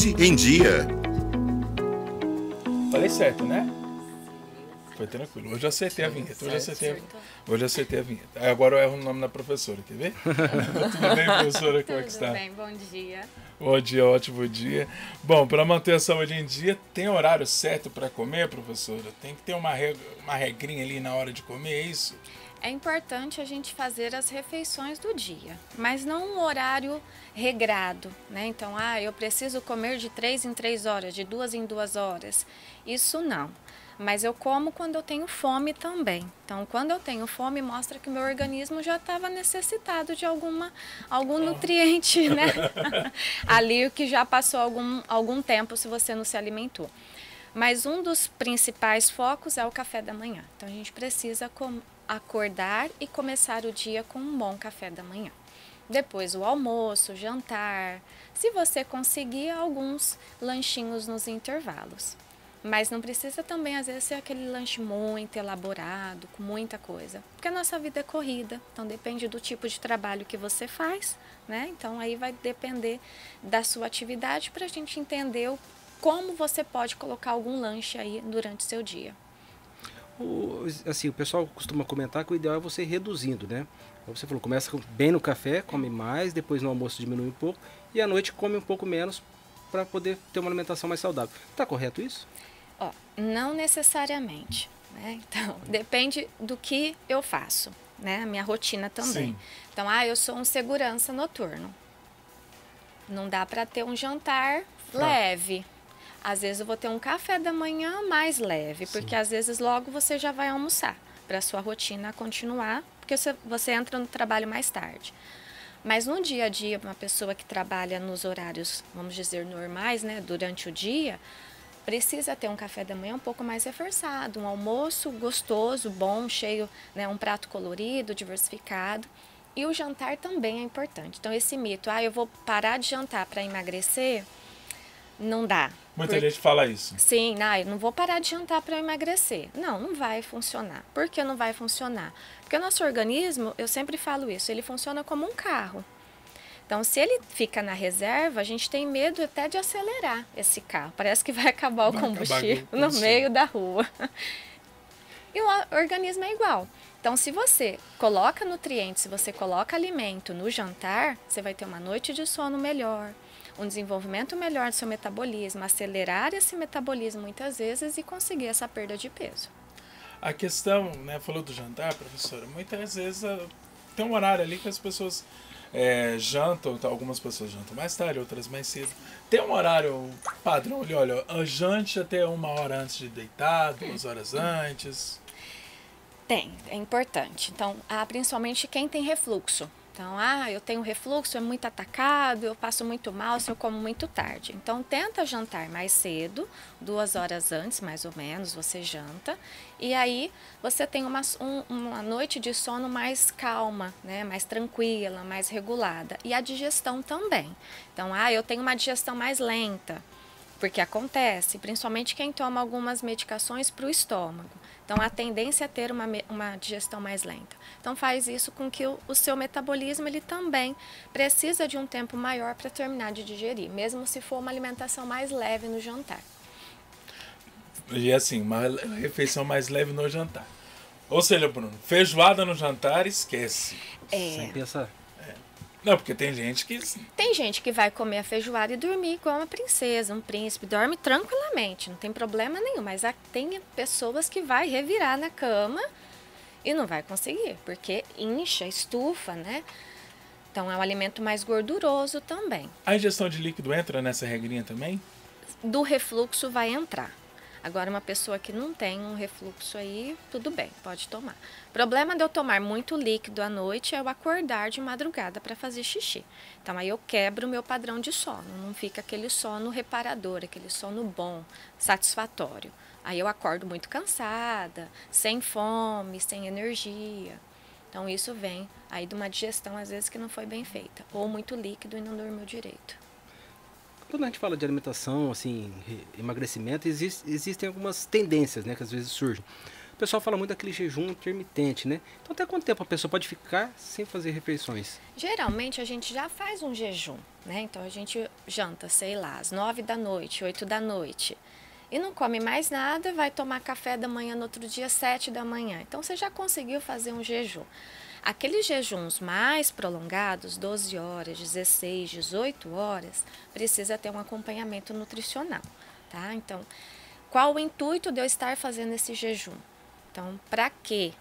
Em dia. Falei certo, né? Foi tranquilo. Hoje eu acertei a vinheta. Hoje eu acertei a vinheta. Agora eu erro o nome da professora, quer ver? Tudo bem, professora? Como é que está? Tudo bem, bom dia. Bom dia, ótimo dia. Bom, para manter a saúde em dia, tem horário certo para comer, professora? Tem que ter uma regrinha ali na hora de comer, é isso? É importante a gente fazer as refeições do dia, mas não um horário regrado, né? Então, eu preciso comer de 3 em 3 horas, de 2 em 2 horas. Isso não. Mas eu como quando eu tenho fome também. Então, quando eu tenho fome, mostra que o meu organismo já estava necessitado de algum nutriente, né? Ali que já passou algum tempo se você não se alimentou. Mas um dos principais focos é o café da manhã. Então, a gente precisa acordar e começar o dia com um bom café da manhã. Depois o almoço, jantar, se você conseguir alguns lanchinhos nos intervalos. Mas não precisa também, às vezes, ser aquele lanche muito elaborado, com muita coisa. Porque a nossa vida é corrida, então depende do tipo de trabalho que você faz, né? Então aí vai depender da sua atividade para a gente entender como você pode colocar algum lanche aí durante o seu dia. O pessoal costuma comentar que o ideal é você ir reduzindo, né? Como você falou, começa bem no café, come mais, depois no almoço diminui um pouco e à noite come um pouco menos para poder ter uma alimentação mais saudável. Está correto isso? Não necessariamente, né? Então, depende do que eu faço, né? A minha rotina também. Sim. Então, eu sou um segurança noturno. Não dá para ter um jantar leve. Às vezes eu vou ter um café da manhã mais leve, porque às vezes logo você já vai almoçar, para a sua rotina continuar, porque você entra no trabalho mais tarde. Mas no dia a dia, uma pessoa que trabalha nos horários, vamos dizer, normais, né, durante o dia, precisa ter um café da manhã um pouco mais reforçado, um almoço gostoso, bom, cheio, né, um prato colorido, diversificado. E o jantar também é importante. Então esse mito, eu vou parar de jantar para emagrecer, não dá. Muita gente fala isso. Sim, eu não vou parar de jantar para emagrecer. Não vai funcionar. Por que não vai funcionar? Porque o nosso organismo, eu sempre falo isso, ele funciona como um carro. Então, se ele fica na reserva, a gente tem medo até de acelerar esse carro. Parece que vai acabar o combustível no meio da rua. E o organismo é igual. Então, se você coloca nutrientes, se você coloca alimento no jantar, você vai ter uma noite de sono melhor, um desenvolvimento melhor do seu metabolismo, acelerar esse metabolismo muitas vezes e conseguir essa perda de peso. A questão, né, falou do jantar, professora, muitas vezes tem um horário ali que as pessoas jantam, algumas pessoas jantam mais tarde, outras mais cedo. Tem um horário padrão ali, olha, jante até 1 hora antes de deitar, 2 horas antes. É importante. Então, principalmente quem tem refluxo. Então, eu tenho refluxo, é muito atacado, eu passo muito mal se eu como muito tarde. Então, tenta jantar mais cedo, 2 horas antes, mais ou menos, você janta. E aí, você tem uma noite de sono mais calma, né? Mais tranquila, mais regulada. E a digestão também. Então, eu tenho uma digestão mais lenta, porque acontece, principalmente quem toma algumas medicações para o estômago. Então, a tendência é ter uma digestão mais lenta. Então, faz isso com que o seu metabolismo ele também precisa de um tempo maior para terminar de digerir, mesmo se for uma alimentação mais leve no jantar. E assim, uma refeição mais leve no jantar. Ou seja, Bruno, feijoada no jantar, esquece. Sem pensar. Não, porque tem gente que... Tem gente que vai comer a feijoada e dormir igual uma princesa, um príncipe, dorme tranquilamente, não tem problema nenhum. Mas tem pessoas que vai revirar na cama e não vai conseguir, porque incha, estufa, né? Então é um alimento mais gorduroso também. A ingestão de líquido entra nessa regrinha também? Do refluxo vai entrar. Agora, uma pessoa que não tem um refluxo aí, tudo bem, pode tomar. O problema de eu tomar muito líquido à noite é eu acordar de madrugada para fazer xixi. Então, aí eu quebro o meu padrão de sono. Não fica aquele sono reparador, aquele sono bom, satisfatório. Aí eu acordo muito cansada, sem fome, sem energia. Então, isso vem aí de uma digestão, às vezes, que não foi bem feita. Ou muito líquido e não dormiu direito. Quando a gente fala de alimentação, assim, emagrecimento, existem algumas tendências, né, que às vezes surgem. A pessoal fala muito daquele jejum intermitente, né? Então até quanto tempo a pessoa pode ficar sem fazer refeições? Geralmente a gente já faz um jejum, né? Então a gente janta, sei lá, às 9 da noite, 8 da noite. E não come mais nada, vai tomar café da manhã no outro dia, 7 da manhã. Então você já conseguiu fazer um jejum. Aqueles jejuns mais prolongados, 12 horas, 16, 18 horas, precisa ter um acompanhamento nutricional, tá? Então, qual o intuito de eu estar fazendo esse jejum? Então, para quê?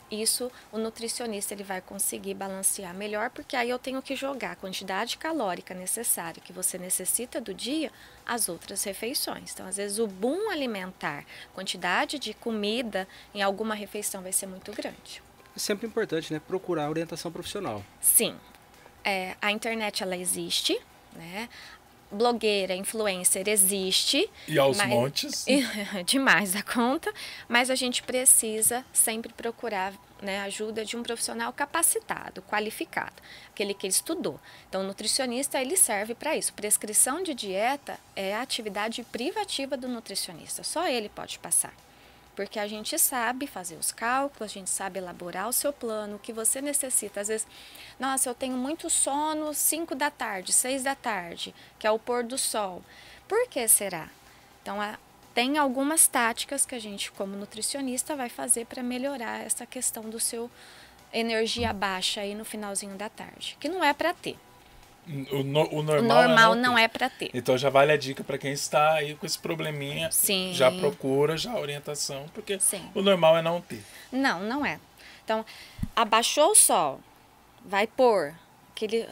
Isso o nutricionista ele vai conseguir balancear melhor, porque aí eu tenho que jogar a quantidade calórica necessária que você necessita do dia às outras refeições. Então, às vezes o boom alimentar, quantidade de comida em alguma refeição vai ser muito grande. É sempre importante, né? Procurar orientação profissional. Sim, a internet ela existe, né? Blogueira, influencer existe. E aos montes. Demais a conta, mas a gente precisa sempre procurar, né, a ajuda de um profissional capacitado, qualificado, aquele que estudou. Então, o nutricionista ele serve para isso. Prescrição de dieta é a atividade privativa do nutricionista, só ele pode passar. Porque a gente sabe fazer os cálculos, a gente sabe elaborar o seu plano, o que você necessita. Às vezes, nossa, eu tenho muito sono 5 da tarde, 6 da tarde, que é o pôr do sol. Por que será? Então, tem algumas táticas que a gente, como nutricionista, vai fazer para melhorar essa questão do seu energia baixa aí no finalzinho da tarde, que não é para ter. O normal, normal não é para ter. Então já vale a dica para quem está aí com esse probleminha. Sim. Já procura já a orientação, porque Sim. o normal é não ter. Não é. Então, abaixou o sol, vai pôr aquele...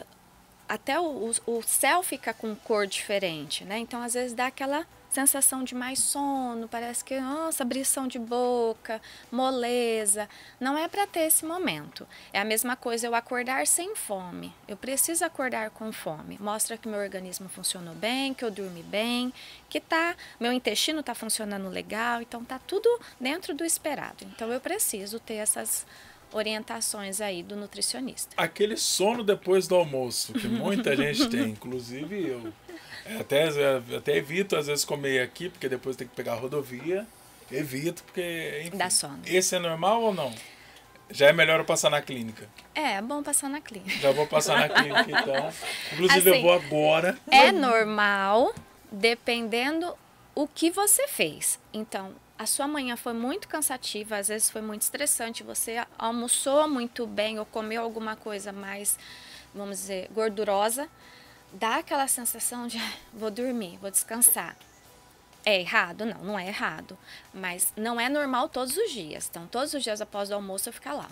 Até o céu fica com cor diferente, né? Então, às vezes dá aquela sensação de mais sono, parece que, nossa, abrição de boca, moleza. Não é para ter esse momento. É a mesma coisa eu acordar sem fome. Eu preciso acordar com fome. Mostra que meu organismo funcionou bem, que eu dormi bem, que meu intestino está funcionando legal, então tá tudo dentro do esperado. Então eu preciso ter essas orientações aí do nutricionista. Aquele sono depois do almoço, que muita gente tem, inclusive eu. Até evito às vezes comer aqui, porque depois tem que pegar a rodovia. Evito, porque, enfim. Dá sono. Esse é normal ou não? Já é melhor eu passar na clínica. É bom passar na clínica. Já vou passar na clínica, então. Inclusive, assim, eu vou agora. É normal, dependendo o que você fez. Então, a sua manhã foi muito cansativa, às vezes foi muito estressante, você almoçou muito bem ou comeu alguma coisa mais, vamos dizer, gordurosa, dá aquela sensação de vou dormir, vou descansar. É errado? Não é errado. Mas não é normal todos os dias. Então, todos os dias após o almoço eu ficar lá.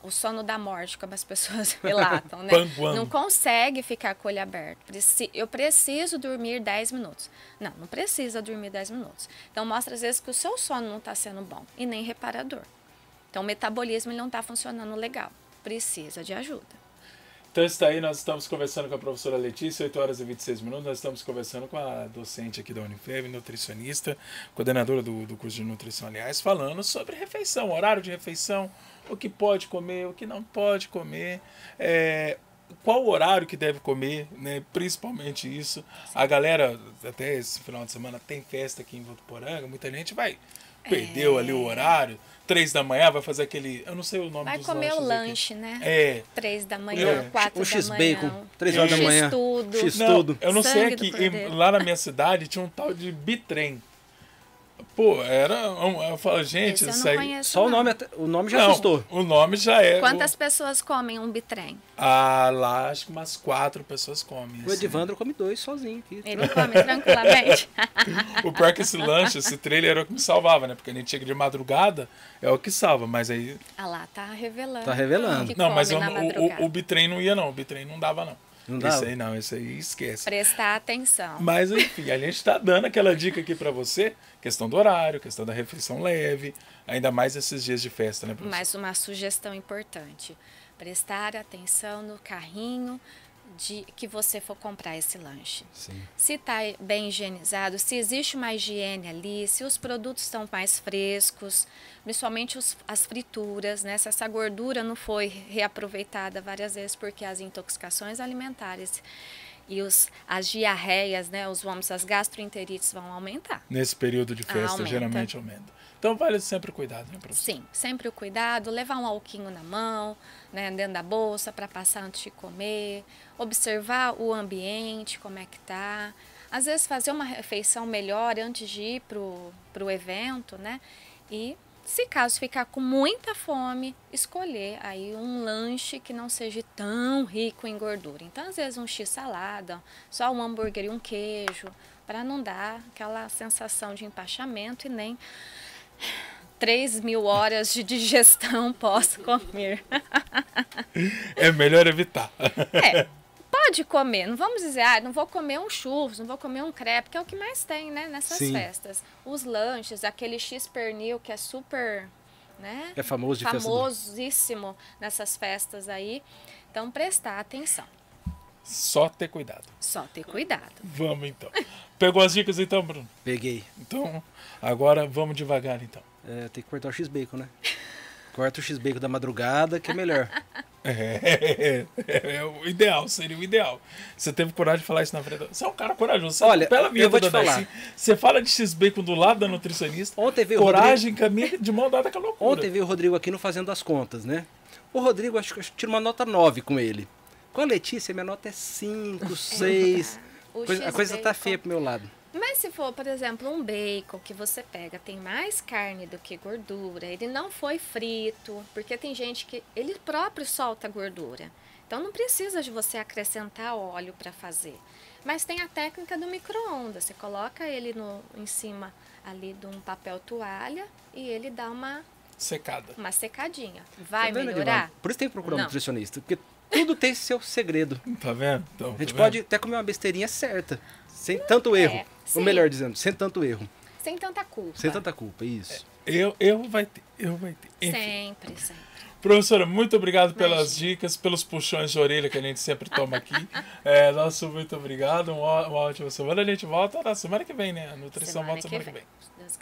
O sono da morte, como as pessoas relatam, né? Não consegue ficar com o olho aberto. Eu preciso dormir 10 minutos. Não precisa dormir 10 minutos. Então, mostra às vezes que o seu sono não está sendo bom e nem reparador. Então, o metabolismo ele não está funcionando legal. Precisa de ajuda. Então, está aí, nós estamos conversando com a professora Letícia, 8 horas e 26 minutos. Nós estamos conversando com a docente aqui da Unifev, nutricionista, coordenadora do curso de nutrição, aliás, falando sobre refeição, horário de refeição, o que pode comer, o que não pode comer, qual horário que deve comer, né? Principalmente isso. A galera, até esse final de semana, tem festa aqui em Votuporanga, muita gente perdeu ali o horário. 3 da manhã vai fazer aquele... Eu não sei o nome dos lanches. Vai comer o lanche, aqui. né? 3 da manhã, 4 da manhã. X-bacon, 3 horas da manhã. X-tudo. X-tudo. Eu não sei aqui. Lá na minha cidade tinha um tal de bitrem. Pô, eu falo, gente, isso aí... Só o nome já assustou. O nome já é... Quantas pessoas comem um bitrem? Lá acho que umas 4 pessoas comem. O Edivandro come 2 sozinho aqui. Ele come tranquilamente. O pior é que esse lanche, esse trailer era o que me salvava, né? Porque a gente chega de madrugada, é o que salva, mas aí... Ah lá, tá revelando. Tá revelando. Não, mas o bitrem não ia não, o bitrem não dava não. Esse aí esquece. Prestar atenção. Mas enfim, a gente está dando aquela dica aqui para você, questão do horário, questão da refeição leve, ainda mais esses dias de festa, né, professor? Mais uma sugestão importante, prestar atenção no carrinho que você for comprar esse lanche. Sim. Se está bem higienizado, se existe uma higiene ali, se os produtos estão mais frescos, principalmente as frituras, né? Se essa gordura não foi reaproveitada várias vezes, porque as intoxicações alimentares E as diarreias, né, os vômitos, as gastroenterites vão aumentar. Nesse período de festa, Aumenta. geralmente aumenta. Então vale sempre cuidado, né, professor? Sim, sempre o cuidado, levar um alquinho na mão, né, dentro da bolsa para passar antes de comer, observar o ambiente, como é que tá. Às vezes fazer uma refeição melhor antes de ir pro evento, né? E se caso ficar com muita fome, escolher aí um lanche que não seja tão rico em gordura. Então, às vezes um x-salada, só um hambúrguer e um queijo, para não dar aquela sensação de empachamento e nem 3.000 horas de digestão pós-comer. É melhor evitar. Pode comer, não vamos dizer, não vou comer um churros, não vou comer um crepe, que é o que mais tem, né, nessas Sim. festas. Os lanches, aquele X-pernil que é super, né, É famoso de festa do... famosíssimo nessas festas aí. Então, prestar atenção. Só ter cuidado. Só ter cuidado. Vamos então. Pegou as dicas então, Bruno? Peguei. Então, agora vamos devagar então. Tem que cortar o X-Bacon, né? Corta o X-Bacon da madrugada, que é melhor. É o ideal, seria o ideal. Você teve coragem de falar isso na frente. Você é um cara corajoso. Você Olha, pela vida eu vou te da falar. Daci, você fala de X-Bacon do lado da nutricionista. Ontem veio coragem, caminha de mão dada com a loucura. Ontem veio o Rodrigo aqui no Fazendo as Contas, né? O Rodrigo, acho que eu tiro uma nota 9 com ele. Com a Letícia, minha nota é 5, 6. A coisa tá feia pro meu lado. Mas se for, por exemplo, um bacon que você pega, tem mais carne do que gordura, ele não foi frito, porque tem gente que ele próprio solta gordura. Então não precisa de você acrescentar óleo para fazer. Mas tem a técnica do micro-ondas, você coloca ele em cima ali de um papel toalha e ele dá uma secadinha. Vai Tá vendo, melhorar? Edivaldo? Por isso tem que procurar um Não. nutricionista, porque tudo tem seu segredo. Tá vendo? Então, A gente tá pode vendo? até comer uma besteirinha certa, sem tanto erro. sim. Ou melhor dizendo, sem tanto erro. Sem tanta culpa. Sem tanta culpa, isso. Eu vai ter. Enfim. Sempre. Professora, muito obrigado pelas dicas, pelos puxões de orelha que a gente sempre toma aqui. Nosso muito obrigado, uma ótima semana. A gente volta na semana que vem, né? A nutrição volta semana que vem. Se Deus quiser.